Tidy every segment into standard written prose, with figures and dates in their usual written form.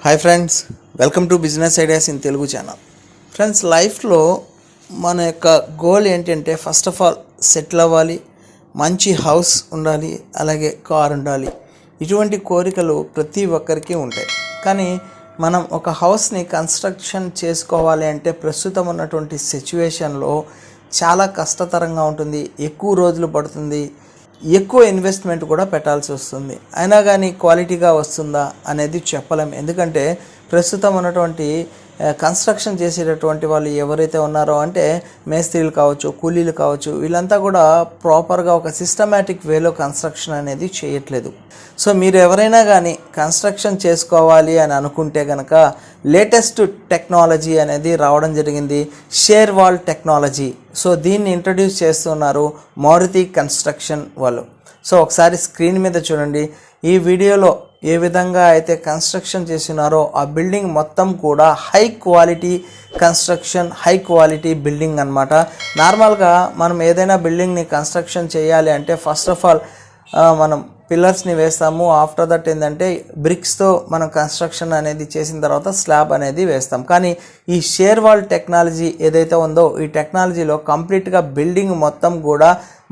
Hi friends, welcome to business ideas in Telugu channel. Friends, లైఫ్లో మన యొక్క గోల్ ఏంటంటే ఫస్ట్ ఆఫ్ ఆల్ సెటిల్ అవ్వాలి, మంచి హౌస్ ఉండాలి, అలాగే కార్ ఉండాలి. ఇటువంటి కోరికలు ప్రతి ఒక్కరికి ఉంటాయి. కానీ మనం ఒక హౌస్ని కన్స్ట్రక్షన్ చేసుకోవాలి అంటే ప్రస్తుతం ఉన్నటువంటి సిచ్యువేషన్లో చాలా కష్టతరంగా ఉంటుంది, ఎక్కువ రోజులు పడుతుంది, ఎక్కువ ఇన్వెస్ట్మెంట్ కూడా పెట్టాల్సి వస్తుంది. అయినా కానీ క్వాలిటీగా వస్తుందా అనేది చెప్పలేం. ఎందుకంటే ప్రస్తుతం ఉన్నటువంటి కన్స్ట్రక్షన్ చేసేటటువంటి వాళ్ళు ఎవరైతే ఉన్నారో అంటే మేస్త్రీలు కావచ్చు, కూలీలు కావచ్చు, వీళ్ళంతా కూడా ప్రాపర్గా ఒక సిస్టమేటిక్ వేలో కన్స్ట్రక్షన్ అనేది చేయట్లేదు. సో మీరు ఎవరైనా కానీ కన్స్ట్రక్షన్ చేసుకోవాలి అని అనుకుంటే కనుక లేటెస్ట్ టెక్నాలజీ అనేది రావడం జరిగింది, షేర్ వాల్ టెక్నాలజీ. సో దీన్ని ఇంట్రడ్యూస్ చేస్తున్నారు మారుతి కన్స్ట్రక్షన్ వాళ్ళు. సో ఒకసారి స్క్రీన్ మీద చూడండి. ఈ వీడియోలో ఏ విధంగా అయితే కన్స్ట్రక్షన్ చేసినారో ఆ బిల్డింగ్ మొత్తం కూడా high quality construction, high quality building అన్నమాట. నార్మల్గా మనం ఏదైనా బిల్డింగ్ని కన్స్ట్రక్షన్ చేయాలి అంటే ఫస్ట్ ఆఫ్ ఆల్ మనం పిల్లర్స్ని వేస్తాము. ఆఫ్టర్ దట్ ఏంటంటే బ్రిక్స్తో మనం కన్స్ట్రక్షన్ అనేది చేసిన తర్వాత స్లాబ్ అనేది వేస్తాం. కానీ ఈ షేర్ వాల్ టెక్నాలజీ ఏదైతే ఉందో ఈ టెక్నాలజీలో కంప్లీట్గా బిల్డింగ్ మొత్తం కూడా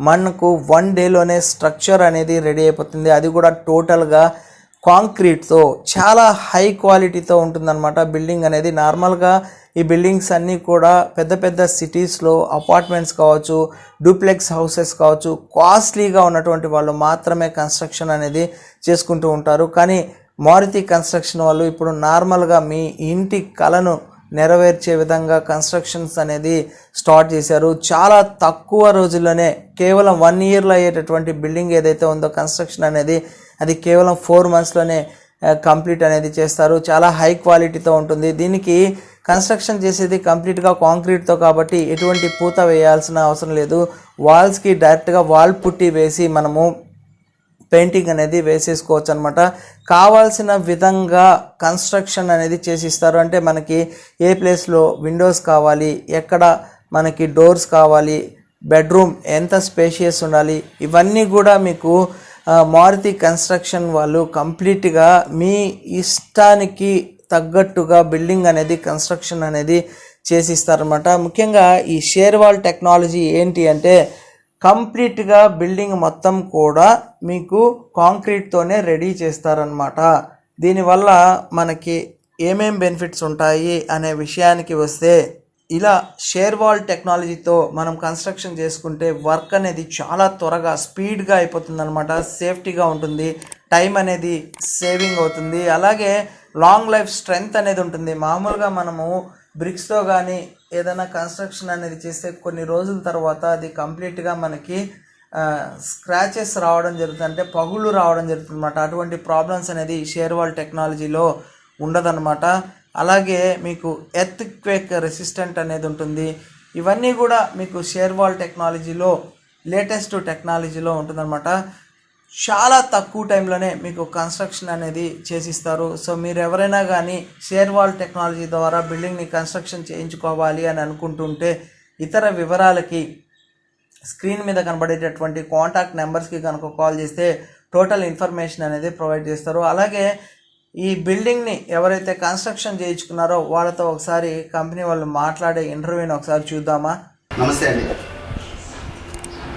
మనకు 1 డేలోనే స్ట్రక్చర్ అనేది రెడీ అయిపోతుంది. అది కూడా టోటల్గా కాంక్రీట్తో చాలా హై క్వాలిటీతో ఉంటుందన్నమాట బిల్డింగ్ అనేది. నార్మల్గా ఈ బిల్డింగ్స్ అన్నీ కూడా పెద్ద పెద్ద సిటీస్లో అపార్ట్మెంట్స్ కావచ్చు, డూప్లెక్స్ హౌసెస్ కావచ్చు, కాస్ట్లీగా ఉన్నటువంటి వాళ్ళు మాత్రమే కన్స్ట్రక్షన్ అనేది చేసుకుంటూ ఉంటారు. కానీ మారుతి కన్స్ట్రక్షన్ వాళ్ళు ఇప్పుడు నార్మల్గా మీ ఇంటి కలను నెరవేర్చే విధంగా కన్స్ట్రక్షన్స్ అనేది స్టార్ట్ చేశారు. చాలా తక్కువ రోజుల్లోనే కేవలం 1 ఇయర్లో అయ్యేటటువంటి బిల్డింగ్ ఏదైతే ఉందో కన్స్ట్రక్షన్ అనేది అది కేవలం 4 మంత్స్లోనే కంప్లీట్ అనేది చేస్తారు. చాలా హై క్వాలిటీతో ఉంటుంది. దీనికి కన్స్ట్రక్షన్ చేసేది కంప్లీట్గా కాంక్రీట్తో కాబట్టి ఎటువంటి పూత వేయాల్సిన అవసరం లేదు. వాల్స్కి డైరెక్ట్గా వాల్ పుట్టి వేసి మనము పెయింటింగ్ అనేది వేసేసుకోవచ్చు అనమాట. కావాల్సిన విధంగా కన్స్ట్రక్షన్ అనేది చేసిస్తారు. అంటే మనకి ఏ ప్లేస్లో విండోస్ కావాలి, ఎక్కడ మనకి డోర్స్ కావాలి, బెడ్రూమ్ ఎంత స్పేషియస్ ఉండాలి, ఇవన్నీ కూడా మీకు మారుతి కన్స్ట్రక్షన్ వాళ్ళు కంప్లీట్గా మీ ఇష్టానికి తగ్గట్టుగా బిల్డింగ్ అనేది కన్స్ట్రక్షన్ అనేది చేసిస్తారనమాట. ముఖ్యంగా ఈ షేర్ వాల్ టెక్నాలజీ ఏంటి అంటే కంప్లీట్గా బిల్డింగ్ మొత్తం కూడా మీకు కాంక్రీట్తోనే రెడీ చేస్తారనమాట. దీనివల్ల మనకి ఏమేం బెనిఫిట్స్ ఉంటాయి అనే విషయానికి వస్తే, ఇలా షేర్ వాల్ టెక్నాలజీతో మనం కన్స్ట్రక్షన్ చేసుకుంటే వర్క్ అనేది చాలా త్వరగా స్పీడ్గా అయిపోతుంది అనమాట. సేఫ్టీగా ఉంటుంది, టైం అనేది సేవింగ్ అవుతుంది, అలాగే లాంగ్ లైఫ్ స్ట్రెంగ్త్ అనేది ఉంటుంది. మామూలుగా మనము బ్రిక్స్తో కానీ ఏదైనా కన్స్ట్రక్షన్ అనేది చేస్తే కొన్ని రోజుల తర్వాత అది కంప్లీట్గా మనకి స్క్రాచెస్ రావడం జరుగుతుంది, అంటే పగుళ్ళు రావడం జరుగుతుంది అనమాట. అటువంటి ప్రాబ్లమ్స్ అనేది షేర్ వాల్ టెక్నాలజీలో ఉండదన్నమాట. అలాగే మీకు ఎర్త్ క్వేక్ రెసిస్టెంట్ అనేది ఉంటుంది. ఇవన్నీ కూడా మీకు షేర్ వాల్ టెక్నాలజీలో లేటెస్ట్ టెక్నాలజీలో ఉంటుందన్నమాట. చాలా తక్కువ టైంలోనే మీకు కన్స్ట్రక్షన్ అనేది చేసిస్తారు. సో మీరు ఎవరైనా కానీ షేర్ వాల్ టెక్నాలజీ ద్వారా బిల్డింగ్ని కన్స్ట్రక్షన్ చేయించుకోవాలి అని అనుకుంటుంటే ఇతర వివరాలకి స్క్రీన్ మీద కనబడేటటువంటి కాంటాక్ట్ నెంబర్స్కి కనుక కాల్ చేస్తే టోటల్ ఇన్ఫర్మేషన్ అనేది ప్రొవైడ్ చేస్తారు. అలాగే ఈ బిల్డింగ్ని ఎవరైతే కన్స్ట్రక్షన్ చేయించుకున్నారో వాళ్ళతో ఒకసారి కంపెనీ వాళ్ళు మాట్లాడే ఇంటర్వ్యూని ఒకసారి చూద్దామా? నమస్తే అండి.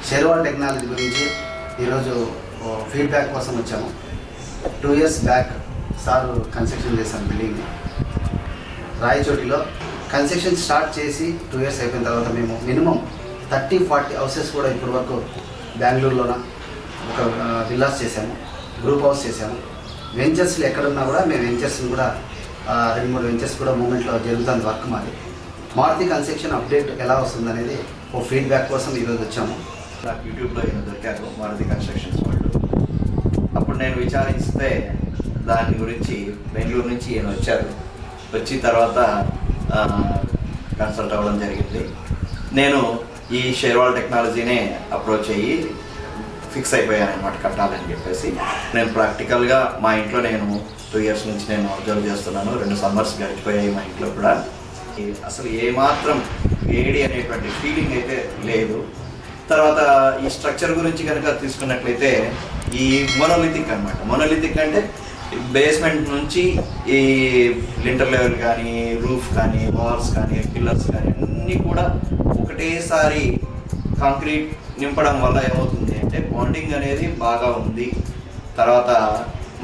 షేర్ వాల్ టెక్నాలజీ గురించి ఈరోజు ఫీడ్బ్యాక్ కోసం వచ్చాము. 2 ఇయర్స్ బ్యాక్ సార్ కన్స్ట్రక్షన్ చేశాను బిల్డింగ్ని రాయచోటిలో. కన్స్ట్రక్షన్ స్టార్ట్ చేసి 2 ఇయర్స్ అయిపోయిన తర్వాత మేము మినిమం 30-40 హౌసెస్ కూడా ఇప్పటి వరకు బెంగళూరులోన ఒక విల్లాస్ చేశాము, గ్రూప్ హౌస్ చేశాము. వెంచర్స్లో ఎక్కడున్నా కూడా మేము వెంచర్స్ని కూడా 2-3 వెంచర్స్ కూడా మూమెంట్లో జరుగుతుంది వర్క్ మాది. మారుతి కన్స్ట్రక్షన్ అప్డేట్ ఎలా వస్తుంది అనేది ఓ ఫీడ్బ్యాక్ కోసం ఈరోజు వచ్చాము. నాకు యూట్యూబ్లో ఈయన దొరికారు, మారుతి కన్స్ట్రక్షన్స్ వాళ్ళు. అప్పుడు నేను విచారిస్తే దాని గురించి బెంగళూరు నుంచి ఈయన వచ్చారు. వచ్చిన తర్వాత కన్సల్ట్ అవ్వడం జరిగింది. నేను ఈ షేర్ వాల్ టెక్నాలజీనే అప్రోచ్ అయ్యి ఫిక్స్ అయిపోయాను అనమాట కట్టాలని చెప్పేసి. నేను ప్రాక్టికల్గా మా ఇంట్లో నేను 2 ఇయర్స్ నుంచి నేను అబ్జర్వ్ చేస్తున్నాను. 2 సమ్మర్స్ గడిచిపోయాయి మా ఇంట్లో కూడా. అసలు ఏమాత్రం వేడి అనేటువంటి ఫీలింగ్ అయితే లేదు. తర్వాత ఈ స్ట్రక్చర్ గురించి కనుక తీసుకున్నట్లయితే ఈ మొనోలిథిక్ అనమాట. మొనోలిథిక్ అంటే బేస్మెంట్ నుంచి ఈ లింటర్ లెవెల్ కానీ, రూఫ్ కానీ, వాల్స్ కానీ, పిల్లర్స్ కానీ అన్నీ కూడా ఒకటేసారి కాంక్రీట్ నింపడం వల్ల ఏమవుతుంది అంటే బాండింగ్ అనేది బాగా ఉంది. తర్వాత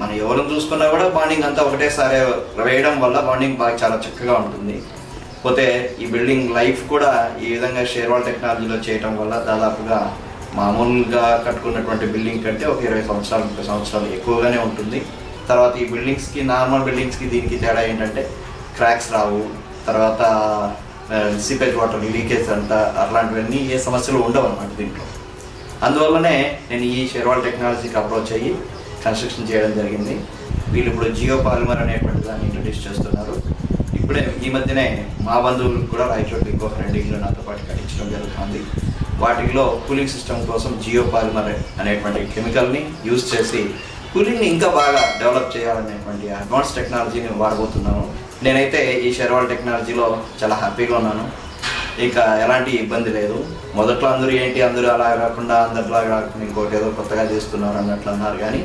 మనం ఎవరిని చూసుకున్నా కూడా బాండింగ్ అంతా ఒకటేసారి వేయడం వల్ల బాండింగ్ బాగా చాలా చక్కగా ఉంటుంది. పోతే ఈ బిల్డింగ్ లైఫ్ కూడా ఈ విధంగా షేర్వాల్ టెక్నాలజీలో చేయడం వల్ల దాదాపుగా మామూలుగా కట్టుకున్నటువంటి బిల్డింగ్ కంటే ఒక 20 సంవత్సరాలు 30 సంవత్సరాలు ఎక్కువగానే ఉంటుంది. తర్వాత ఈ బిల్డింగ్స్కి, నార్మల్ బిల్డింగ్స్కి దీనికి తేడా ఏంటంటే క్రాక్స్ రావు, తర్వాత సీపేజ్ వాటర్ లీకేజ్ అంట అట్లాంటివన్నీ ఏ సమస్యలు ఉండవు అన్నమాట దీంట్లో. అందువల్లనే నేను ఈ షేర్వాల్ టెక్నాలజీకి అప్రోచ్ అయ్యి కన్స్ట్రక్షన్ చేయడం జరిగింది. వీళ్ళు ఇప్పుడు జియో పాలిమర్ అనేటువంటి దాన్ని ఇంట్రడ్యూస్ చేస్తున్నారు. ఇప్పుడే ఈ మధ్యనే మా బంధువులకు కూడా రాయచోటి ఇంకొక 2 ఇళ్ళు నాతో పాటు కట్టించడం జరుగుతుంది. వాటిలో కూలింగ్ సిస్టమ్ కోసం జియో పాలిమర్ అనేటువంటి కెమికల్ని యూజ్ చేసి కూలింగ్ని ఇంకా బాగా డెవలప్ చేయాలనేటువంటి అడ్వాన్స్ టెక్నాలజీని వాడబోతున్నాను. నేనైతే ఈ షేర్వాల్ టెక్నాలజీలో చాలా హ్యాపీగా ఉన్నాను. ఇక ఎలాంటి ఇబ్బంది లేదు. మొదట్లో అందరూ అలా కాకుండా అందరిలా కాకుండా ఇంకోటి ఏదో కొత్తగా చేస్తున్నారు అన్నట్లు అన్నారు, కానీ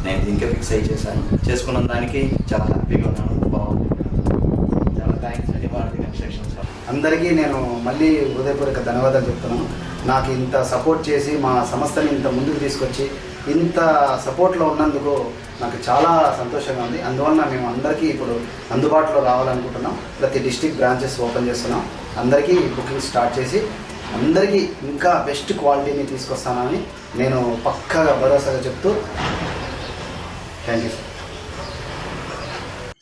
నేను దీనికే ఫిక్స్ అయ్యి చేసుకున్న దానికి చాలా హ్యాపీగా ఉన్నాను. బాగుంది. చాలా థ్యాంక్స్ అండి భారతి కన్స్ట్రక్షన్స్. అందరికీ నేను మళ్ళీ హృదయపూర్వక ధన్యవాదాలు చెప్తున్నాను. నాకు ఇంత సపోర్ట్ చేసి మా సంస్థని ఇంత ముందుకు తీసుకొచ్చి ఇంత సపోర్ట్లో ఉన్నందుకు నాకు చాలా సంతోషంగా ఉంది. అందువల్ల మేము అందరికీ ఇప్పుడు అందుబాటులో రావాలనుకుంటున్నాం. ప్రతి డిస్ట్రిక్ట్ బ్రాంచెస్ ఓపెన్ చేస్తున్నాం. అందరికీ బుకింగ్ స్టార్ట్ చేసి అందరికీ ఇంకా బెస్ట్ క్వాలిటీని తీసుకొస్తానని నేను పక్కాగా భరోసాగా చెప్తూ thank you sir.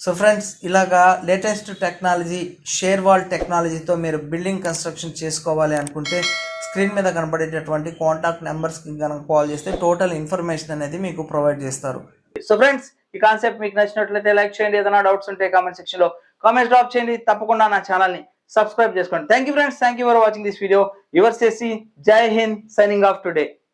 So friends, ఇలాగా లేటెస్ట్ టెక్నాలజీ షేర్వాల్ టెక్నాలజీతో మీరు బిల్డింగ్ కన్స్ట్రక్షన్ చేసుకోవాలి అనుకుంటే స్క్రీన్ మీద కనబడేటటువంటి కాంటాక్ట్ నెంబర్స్కి కనుక కాల్ చేస్తే టోటల్ ఇన్ఫర్మేషన్ అనేది మీకు ప్రొవైడ్ చేస్తారు. సో ఫ్రెండ్స్, ఈ కాన్సెప్ట్ మీకు నచ్చినట్లయితే లైక్ చేయండి. ఏదైనా డౌట్స్ ఉంటే కామెంట్ సెక్షన్లో కామెంట్స్ డ్రాప్ చేయండి. తప్పకుండా నా ఛానల్ని సబ్స్క్రైబ్ చేసుకోండి. Thank you friends, thank you for watching this video. Yours చేసి జై హింద్, సైనింగ్ ఆఫ్ టుడే.